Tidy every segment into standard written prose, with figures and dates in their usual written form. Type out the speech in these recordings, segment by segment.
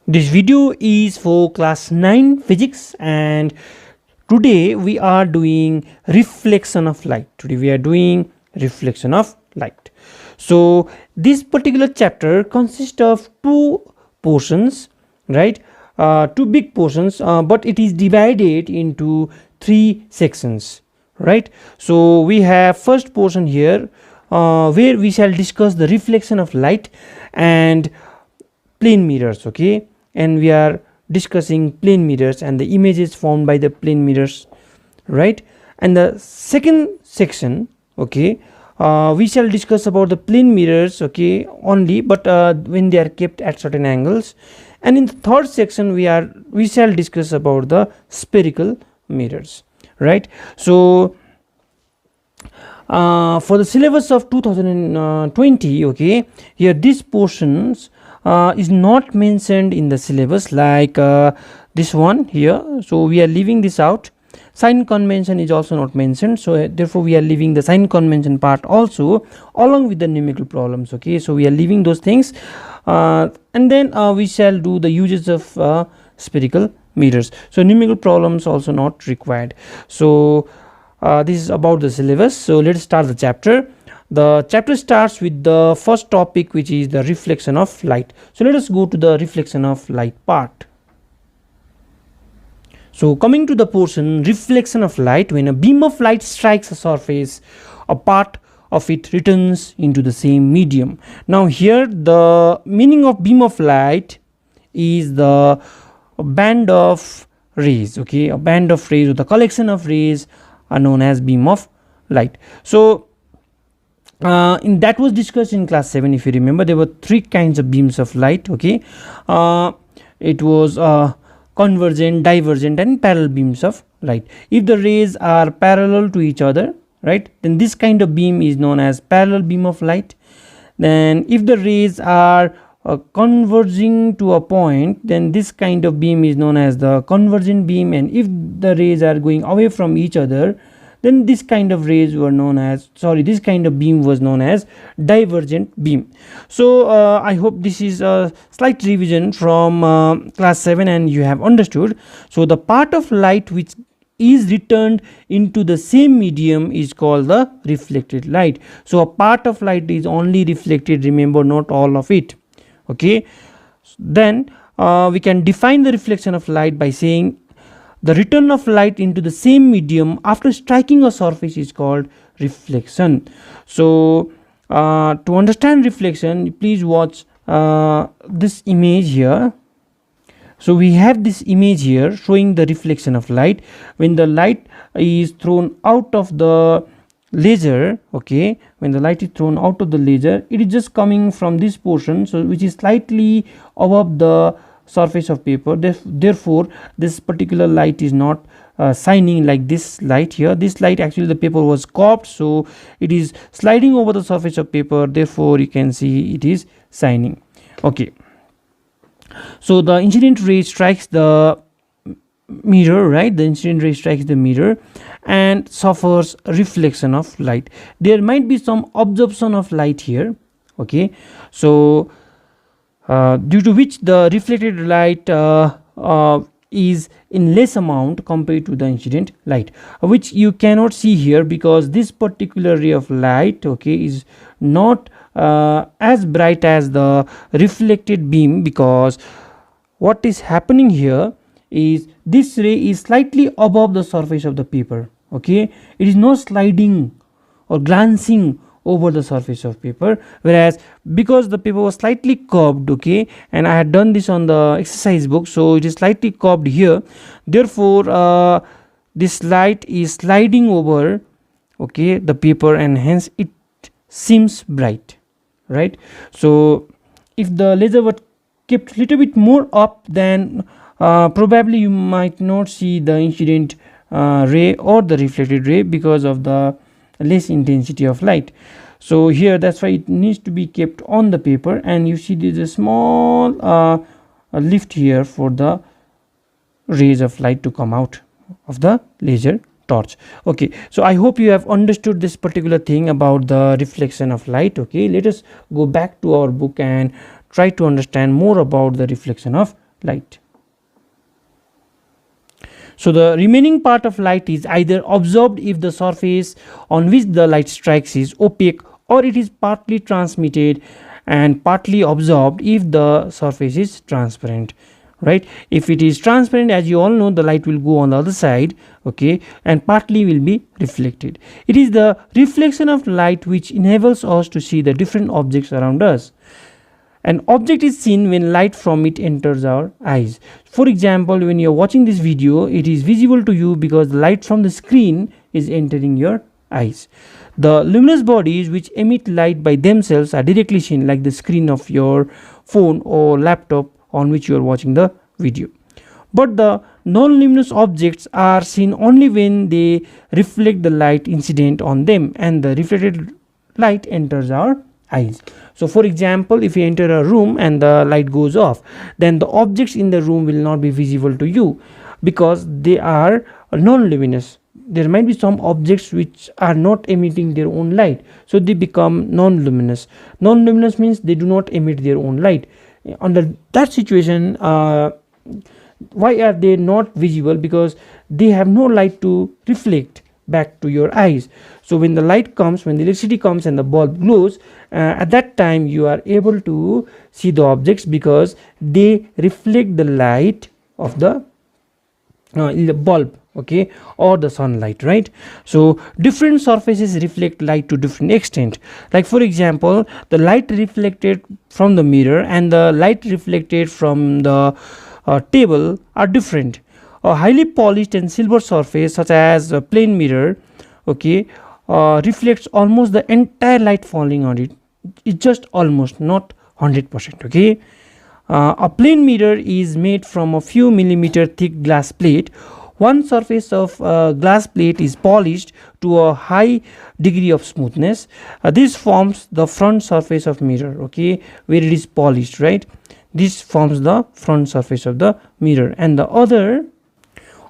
This video is for class 9 physics, and today we are doing reflection of light. So this particular chapter consists of two portions, right? Two big portions, but it is divided into three sections, right? So we have first portion here, where we shall discuss the reflection of light and plane mirrors, okay? And we are discussing plane mirrors and the images formed by the plane mirrors, right? And the second section, okay, we shall discuss about the plane mirrors, okay, only, but when they are kept at certain angles. And in the third section we shall discuss about the spherical mirrors, right? So for the syllabus of 2020, okay, here these portions is not mentioned in the syllabus, like this one here, so we are leaving this out. Sign convention is also not mentioned, so therefore we are leaving the sign convention part also along with the numerical problems, okay? So we are leaving those things, and then we shall do the uses of spherical mirrors. So numerical problems also not required. So this is about the syllabus. So let's start the chapter. The chapter starts with the first topic, which is the reflection of light. So let us go to the reflection of light part. So coming to the portion reflection of light, when a beam of light strikes a surface, a part of it returns into the same medium. Now here the meaning of beam of light is the band of rays, okay? A band of rays, or the collection of rays, are known as beam of light. So in that was discussed in class 7, if you remember. There were three kinds of beams of light, okay? It was convergent, divergent and parallel beams of light. If the rays are parallel to each other, right, then this kind of beam is known as parallel beam of light. Then if the rays are converging to a point, then this kind of beam is known as the convergent beam. And if the rays are going away from each other, then this kind of rays were known as, this kind of beam was known as divergent beam. So I hope this is a slight revision from class 7 and you have understood. So the part of light which is returned into the same medium is called the reflected light. So a part of light is only reflected, remember, not all of it, okay? Then we can define the reflection of light by saying the return of light into the same medium after striking a surface is called reflection. So to understand reflection, please watch this image here. So we have this image here showing the reflection of light. When the light is thrown out of the laser, okay, when the light is thrown out of the laser, it is just coming from this portion, so which is slightly above the surface of paper. Therefore this particular light is not shining like this light here. This light, actually the paper was curved, so it is sliding over the surface of paper, therefore you can see it is shining, okay? So the incident ray strikes the mirror, right? The incident ray strikes the mirror and suffers reflection of light. There might be some absorption of light here, okay? So due to which the reflected light is in less amount compared to the incident light, which you cannot see here because this particular ray of light, okay, is not as bright as the reflected beam, because what is happening here is this ray is slightly above the surface of the paper, okay? It is not sliding or glancing over the surface of paper, whereas because the paper was slightly curved, okay, and I had done this on the exercise book, so it is slightly curved here, therefore this light is sliding over, okay, the paper, and hence it seems bright, right? So if the laser were kept little bit more up, then probably you might not see the incident ray or the reflected ray because of the less intensity of light. So here that's why it needs to be kept on the paper, and you see there's a small lift here for the rays of light to come out of the laser torch, okay? So I hope you have understood this particular thing about the reflection of light, okay? Let us go back to our book and try to understand more about the reflection of light. So the remaining part of light is either absorbed if the surface on which the light strikes is opaque, or it is partly transmitted and partly absorbed if the surface is transparent, right? If it is transparent, as you all know, the light will go on the other side, okay, and partly will be reflected. It is the reflection of light which enables us to see the different objects around us. An object is seen when light from it enters our eyes. For example, when you are watching this video, it is visible to you because the light from the screen is entering your eyes. The luminous bodies which emit light by themselves are directly seen, like the screen of your phone or laptop on which you are watching the video. But the non-luminous objects are seen only when they reflect the light incident on them, and the reflected light enters our eyes. So for example, if you enter a room and the light goes off, then the objects in the room will not be visible to you because they are non-luminous. There might be some objects which are not emitting their own light, so they become non-luminous. Non-luminous means they do not emit their own light. Under that situation, why are they not visible? Because they have no light to reflect back to your eyes. So when the light comes, when the electricity comes and the bulb glows, at that time you are able to see the objects because they reflect the light of the bulb, okay, or the sunlight, right? So different surfaces reflect light to different extent. Like for example, the light reflected from the mirror and the light reflected from the table are different. A highly polished and silver surface such as a plain mirror, okay, reflects almost the entire light falling on it. It's just almost, not 100%, okay. A plain mirror is made from a few millimeter thick glass plate. One surface of glass plate is polished to a high degree of smoothness. This forms the front surface of mirror, okay, where it is polished, right? This forms the front surface of the mirror, and the other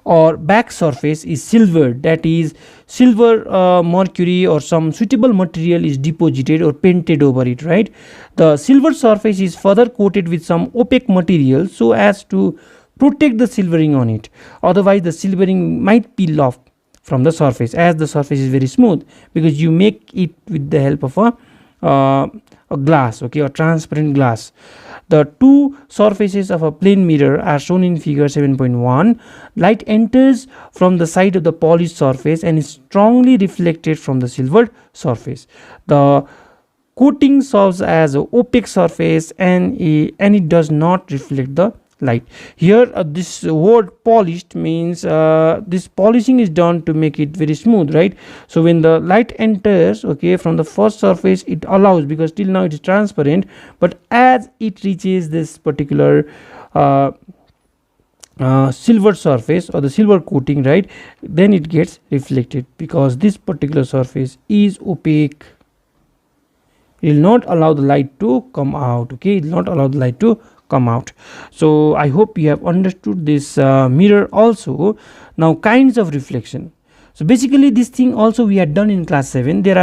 or back surface is silver, that is silver mercury or some suitable material is deposited or painted over it, right? The silver surface is further coated with some opaque material so as to protect the silvering on it, otherwise the silvering might peel off from the surface, as the surface is very smooth because you make it with the help of a glass, okay, a transparent glass. The two surfaces of a plane mirror are shown in figure 7.1. Light enters from the side of the polished surface and is strongly reflected from the silver surface. The coating serves as an opaque surface and it does not reflect the light. Here this word polished means this polishing is done to make it very smooth, right? So when the light enters, okay, from the first surface, it allows, because till now it is transparent, but as it reaches this particular silver surface or the silver coating, right, then it gets reflected because this particular surface is opaque. It will not allow the light to come out, okay, it will not allow the light to come out. So I hope you have understood this mirror also. Now kinds of reflection. So basically this thing also we had done in class 7. There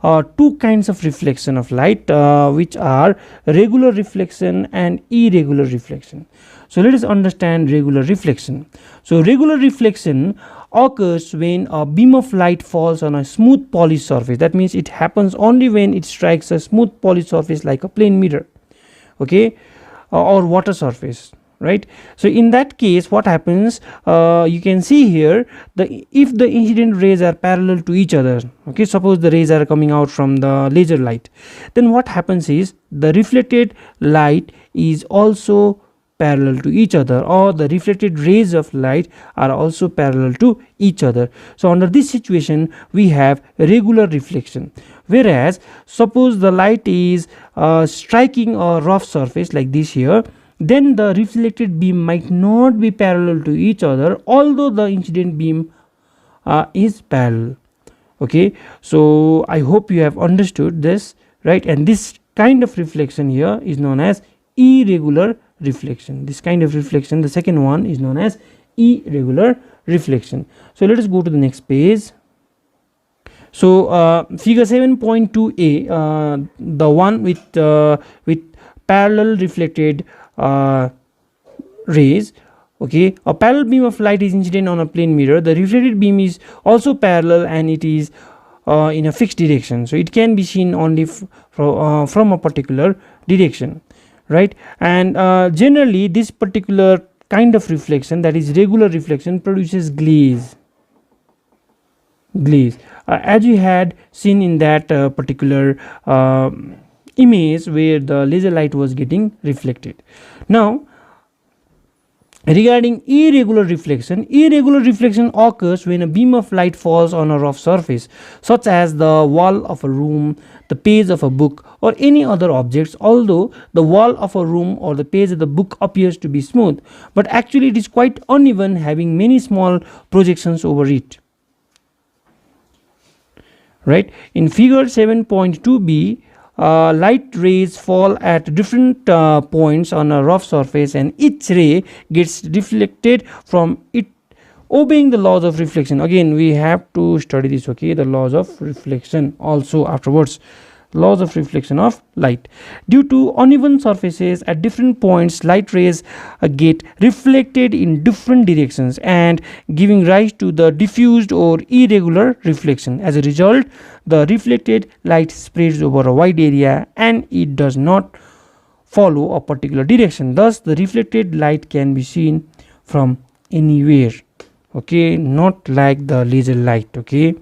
are two kinds of reflection of light which are regular reflection and irregular reflection. So let us understand regular reflection. So regular reflection occurs when a beam of light falls on a smooth polished surface. That means it happens only when it strikes a smooth polished surface like a plane mirror, okay, or water surface, right? So in that case what happens, you can see here, if the incident rays are parallel to each other, okay, suppose the rays are coming out from the laser light, then what happens is the reflected light is also parallel to each other, or the reflected rays of light are also parallel to each other. So under this situation we have regular reflection. Whereas suppose the light is striking a rough surface like this here, then the reflected beam might not be parallel to each other, although the incident beam is parallel, okay. So I hope you have understood this, right? And this kind of reflection here is known as irregular reflection. This kind of reflection, the second one, is known as irregular reflection. So let us go to the next page. So figure 7.2a, the one with parallel reflected rays, okay, a parallel beam of light is incident on a plane mirror, the reflected beam is also parallel and it is in a fixed direction, so it can be seen only from a particular direction, right? And generally this particular kind of reflection, that is regular reflection, produces glaze. As you had seen in that particular image where the laser light was getting reflected. Now regarding irregular reflection occurs when a beam of light falls on a rough surface such as the wall of a room, the page of a book, or any other objects, although the wall of a room or the page of the book appears to be smooth, but actually it is quite uneven, having many small projections over it, right? In figure 7.2b, light rays fall at different points on a rough surface, and each ray gets reflected from it obeying the laws of reflection. Again, we have to study this, okay, the laws of reflection also afterwards. Laws of reflection of light. Due to uneven surfaces at different points, light rays get reflected in different directions and giving rise to the diffused or irregular reflection. As a result, the reflected light spreads over a wide area and it does not follow a particular direction. Thus, the reflected light can be seen from anywhere, okay, not like the laser light, okay.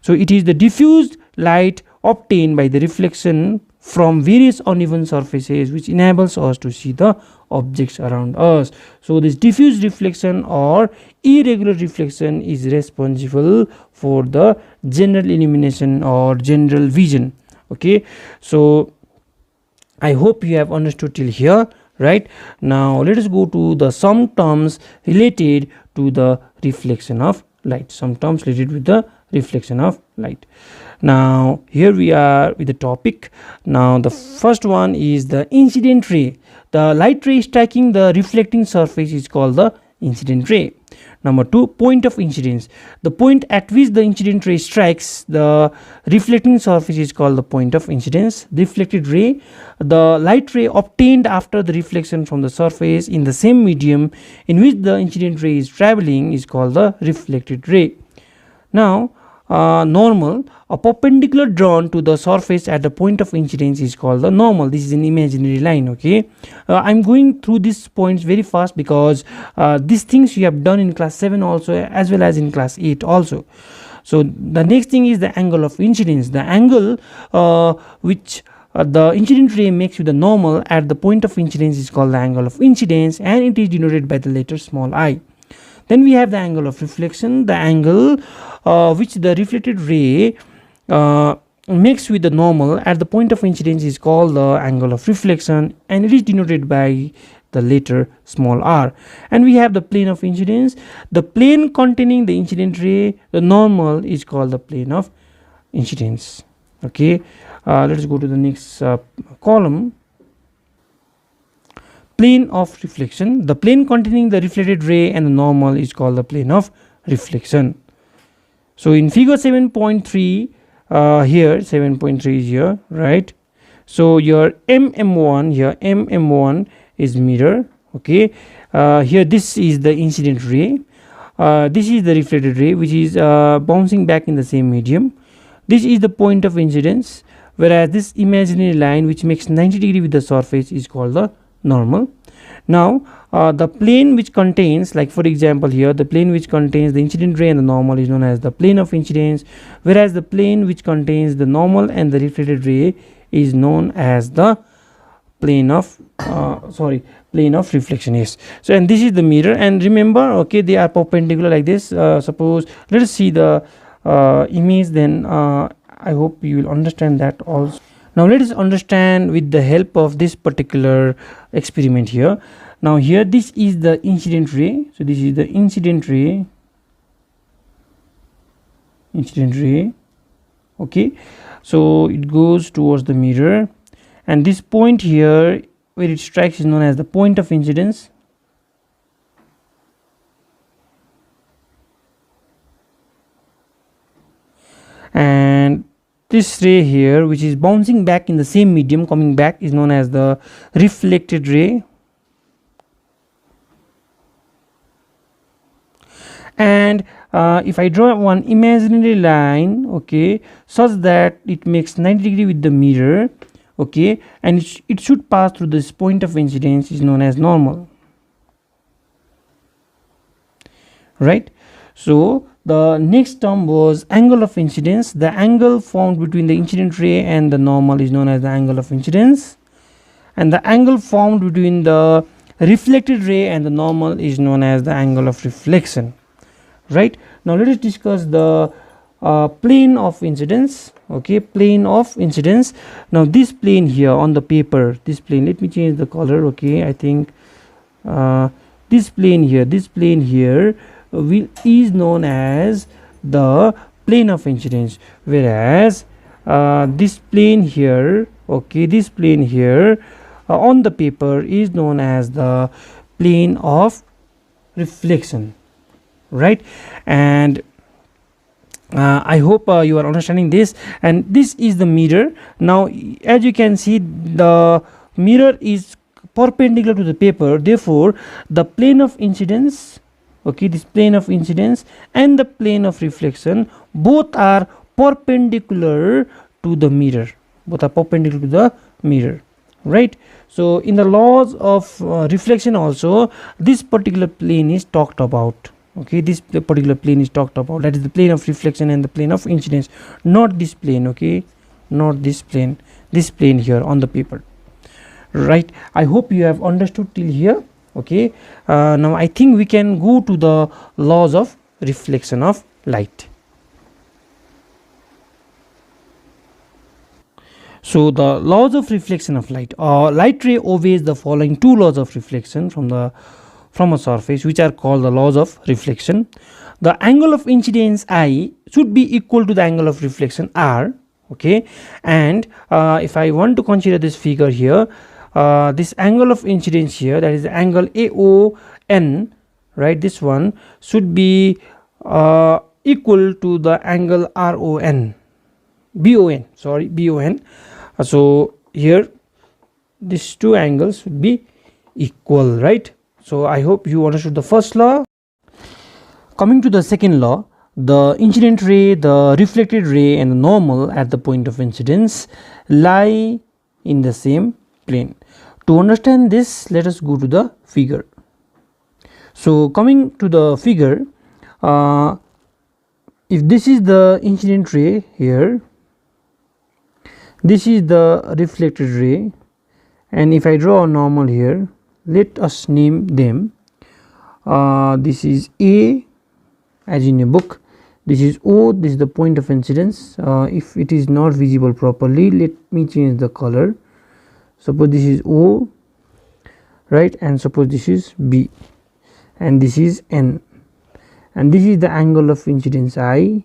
So it is the diffused light obtained by the reflection from various uneven surfaces which enables us to see the objects around us. So this diffuse reflection or irregular reflection is responsible for the general illumination or general vision, okay. So I hope you have understood till here, right? Now let us go to the some terms related to the reflection of light, some terms related with the reflection of light. Now here we are with the topic. Now the first one is the incident ray. The light ray striking the reflecting surface is called the incident ray. Number 2, point of incidence. The point at which the incident ray strikes the reflecting surface is called the point of incidence. Reflected ray, the light ray obtained after the reflection from the surface in the same medium in which the incident ray is traveling is called the reflected ray. Now normal, a perpendicular drawn to the surface at the point of incidence is called the normal. This is an imaginary line, okay. I'm going through these points very fast because these things you have done in class 7 also, as well as in class 8 also. So the next thing is the angle of incidence. The angle which the incident ray makes with the normal at the point of incidence is called the angle of incidence, and it is denoted by the letter small I. Then we have the angle of reflection. The angle which the reflected ray makes with the normal at the point of incidence is called the angle of reflection, and it is denoted by the letter small r. And we have the plane of incidence. The plane containing the incident ray, the normal, is called the plane of incidence, okay. Let us go to the next column. Plane of reflection. The plane containing the reflected ray and the normal is called the plane of reflection. So in figure 7.3, here 7.3 is here, right? So your MM1 here, MM1 is mirror, okay. Here this is the incident ray, this is the reflected ray which is bouncing back in the same medium. This is the point of incidence, whereas this imaginary line which makes 90 degree with the surface is called the normal. Now the plane which contains, like for example here, the plane which contains the incident ray and the normal is known as the plane of incidence, whereas the plane which contains the normal and the reflected ray is known as the plane of plane of reflection. Yes. So and this is the mirror, and remember, okay, they are perpendicular like this. Suppose let us see the image, then I hope you will understand that also. Now let us understand with the help of this particular experiment here. Now here this is the incident ray. So this is the incident ray, okay. So it goes towards the mirror, and this point here where it strikes is known as the point of incidence. And this ray here which is bouncing back in the same medium, coming back, is known as the reflected ray. if I draw one imaginary line, okay, such that it makes 90 degree with the mirror, okay, and it should pass through this point of incidence is known as normal, right? So the next term was angle of incidence. The angle formed between the incident ray and the normal is known as the angle of incidence, and the angle formed between the reflected ray and the normal is known as the angle of reflection, right? Now let us discuss the plane of incidence. Okay, plane of incidence. Now this plane here on the paper, this plane, let me change the color. Okay, I think this plane here is known as the plane of incidence, whereas this plane here, okay, this plane here on the paper is known as the plane of reflection, right? And I hope you are understanding this. And this is the mirror. Now as you can see, the mirror is perpendicular to the paper, therefore the plane of incidence, okay, this plane of incidence and the plane of reflection both are perpendicular to the mirror, right? So in the laws of reflection also, this particular plane is talked about. Okay, this particular plane is talked about, that is the plane of reflection and the plane of incidence, not this plane. Okay, not this plane here on the paper, right? I hope you have understood till here. Okay, now I think we can go to the laws of reflection of light. So the laws of reflection of light. Light ray obeys the following two laws of reflection from a surface, which are called the laws of reflection. The angle of incidence I should be equal to the angle of reflection R. Okay, and if I want to consider this figure here, this angle of incidence here, that is the angle AON, right, this one should be equal to the angle BON. So here these two angles should be equal, right? So I hope you understood the first law. Coming to the second law, the incident ray, the reflected ray and the normal at the point of incidence lie in the same plane. To understand this, let us go to the figure. So coming to the figure, if this is the incident ray here, this is the reflected ray, and if I draw a normal here, let us name them. This is A, as in a book. This is O, this is the point of incidence. If it is not visible properly, let me change the color. Suppose this is O, right, and suppose this is B, and this is N, and this is the angle of incidence I,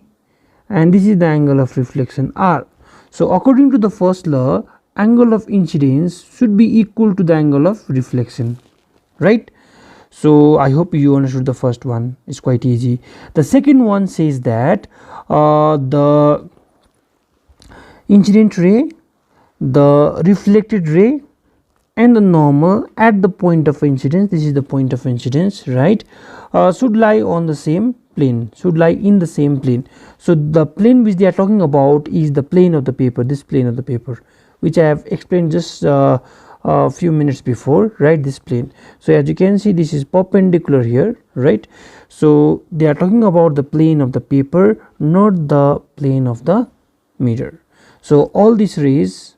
and this is the angle of reflection R. So according to the first law, angle of incidence should be equal to the angle of reflection, right? So I hope you understood the first one. It's quite easy. The second one says that the incident ray, the reflected ray and the normal at the point of incidence, this is the point of incidence, right, should lie on the same plane, should lie in the same plane. So the plane which they are talking about is the plane of the paper, this plane of the paper, which I have explained just a few minutes before, right, this plane. So as you can see, this is perpendicular here, right? So they are talking about the plane of the paper, not the plane of the mirror. So all these rays,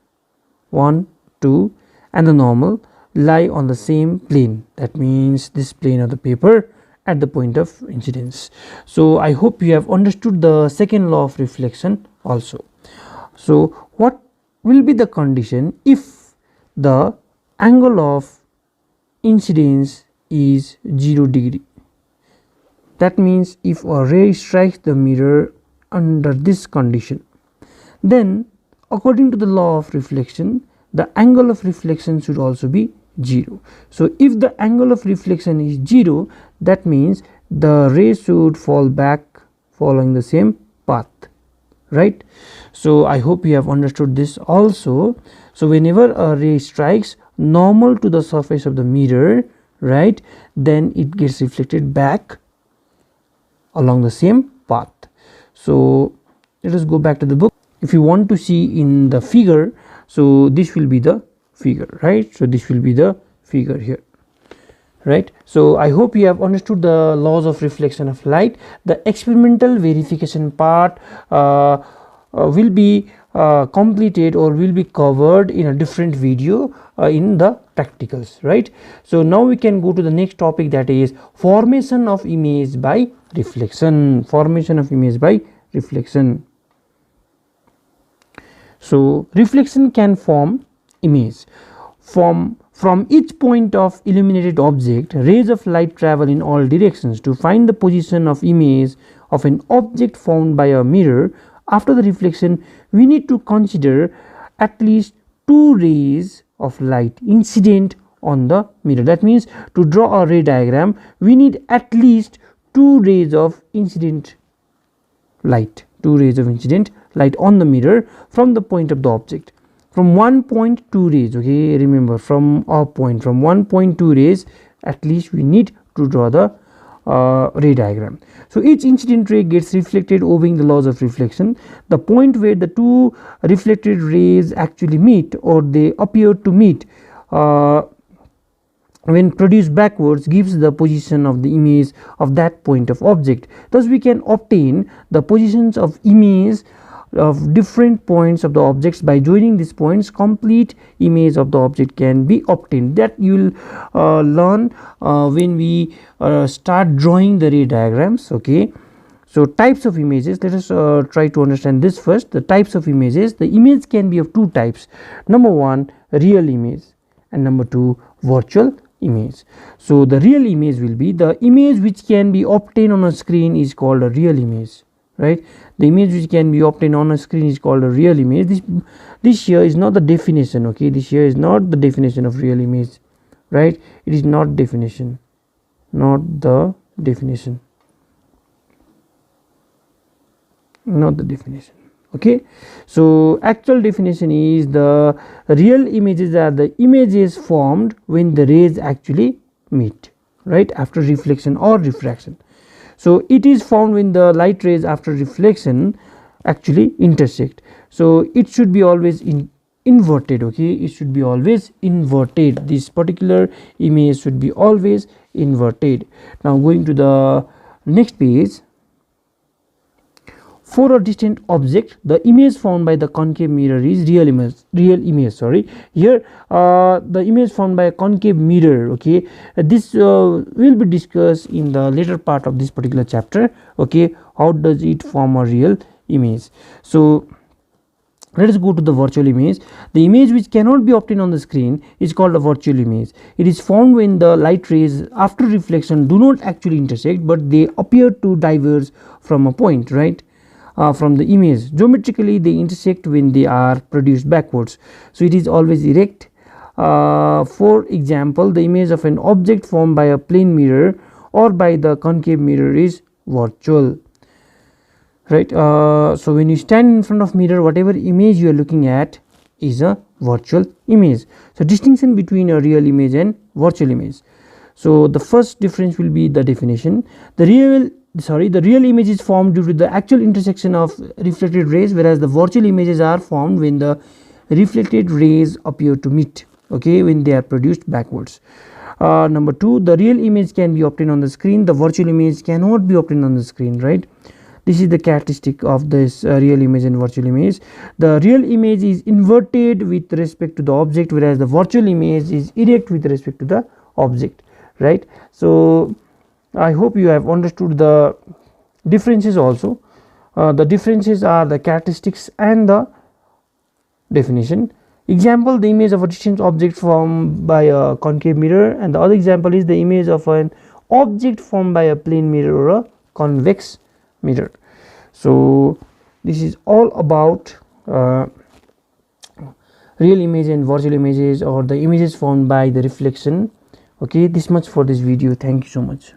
1, 2 and the normal, lie on the same plane, that means this plane of the paper at the point of incidence. So I hope you have understood the second law of reflection also. So what will be the condition if the angle of incidence is 0 degree? That means if a ray strikes the mirror under this condition, then according to the law of reflection, the angle of reflection should also be 0. So if the angle of reflection is 0, that means the ray should fall back following the same path, right? So I hope you have understood this also. So whenever a ray strikes normal to the surface of the mirror, right, then it gets reflected back along the same path. So let us go back to the book. If you want to see in the figure, so this will be the figure, right? So this will be the figure here, right? So I hope you have understood the laws of reflection of light. The experimental verification part will be completed or will be covered in a different video in the practicals, right? So now we can go to the next topic, that is formation of image by reflection. Formation of image by reflection. So reflection can form image from each point of illuminated object. Rays of light travel in all directions. To find the position of image of an object found by a mirror after the reflection, we need to consider at least two rays of light incident on the mirror. That means to draw a ray diagram, we need at least two rays of incident light, on the mirror from the point of the object. From 1 point 2 rays, okay, remember, from a point, from 1 point 2 rays at least we need to draw the ray diagram. So each incident ray gets reflected obeying the laws of reflection. The point where the two reflected rays actually meet, or they appear to meet when produced backwards, gives the position of the image of that point of object. Thus we can obtain the positions of image of different points of the objects. By joining these points, complete image of the object can be obtained. That you will learn when we start drawing the ray diagrams, okay. So types of images, let us try to understand this first. The types of images, the image can be of two types. Number one, real image, and number two, virtual image. So the real image will be the image which can be obtained on a screen is called a real image, right? The image which can be obtained on a screen is called a real image. This here is not the definition, okay. This here is not the definition of real image, right? It is not definition, not the definition, okay. So actual definition is the real images are the images formed when the rays actually meet, right, after reflection or refraction. So it is found when the light rays after reflection actually intersect. So it should be always inverted, okay. It should be always inverted. This particular image should be always inverted. Now going to the next page. For a distant object, the image found by the concave mirror is real image. Here the image found by a concave mirror, okay. This will be discussed in the later part of this particular chapter, okay. How does it form a real image? So let us go to the virtual image. The image which cannot be obtained on the screen is called a virtual image. It is found when the light rays after reflection do not actually intersect, but they appear to diverge from a point, right, from the image. Geometrically they intersect when they are produced backwards, so it is always erect. For example, the image of an object formed by a plane mirror or by the concave mirror is virtual, right. So when you stand in front of mirror, whatever image you are looking at is a virtual image. So distinction between a real image and virtual image. So the first difference will be the definition. The real image is formed due to the actual intersection of reflected rays, whereas the virtual images are formed when the reflected rays appear to meet, okay, when they are produced backwards. Number two, the real image can be obtained on the screen, the virtual image cannot be obtained on the screen, right. This is the characteristic of this real image and virtual image. The real image is inverted with respect to the object, whereas the virtual image is erect with respect to the object, right. So I hope you have understood the differences also. The differences are the characteristics and the definition. Example, the image of a distant object formed by a concave mirror, and the other example is the image of an object formed by a plane mirror or a convex mirror. So this is all about real image and virtual images, or the images formed by the reflection, okay. This much for this video. Thank you so much.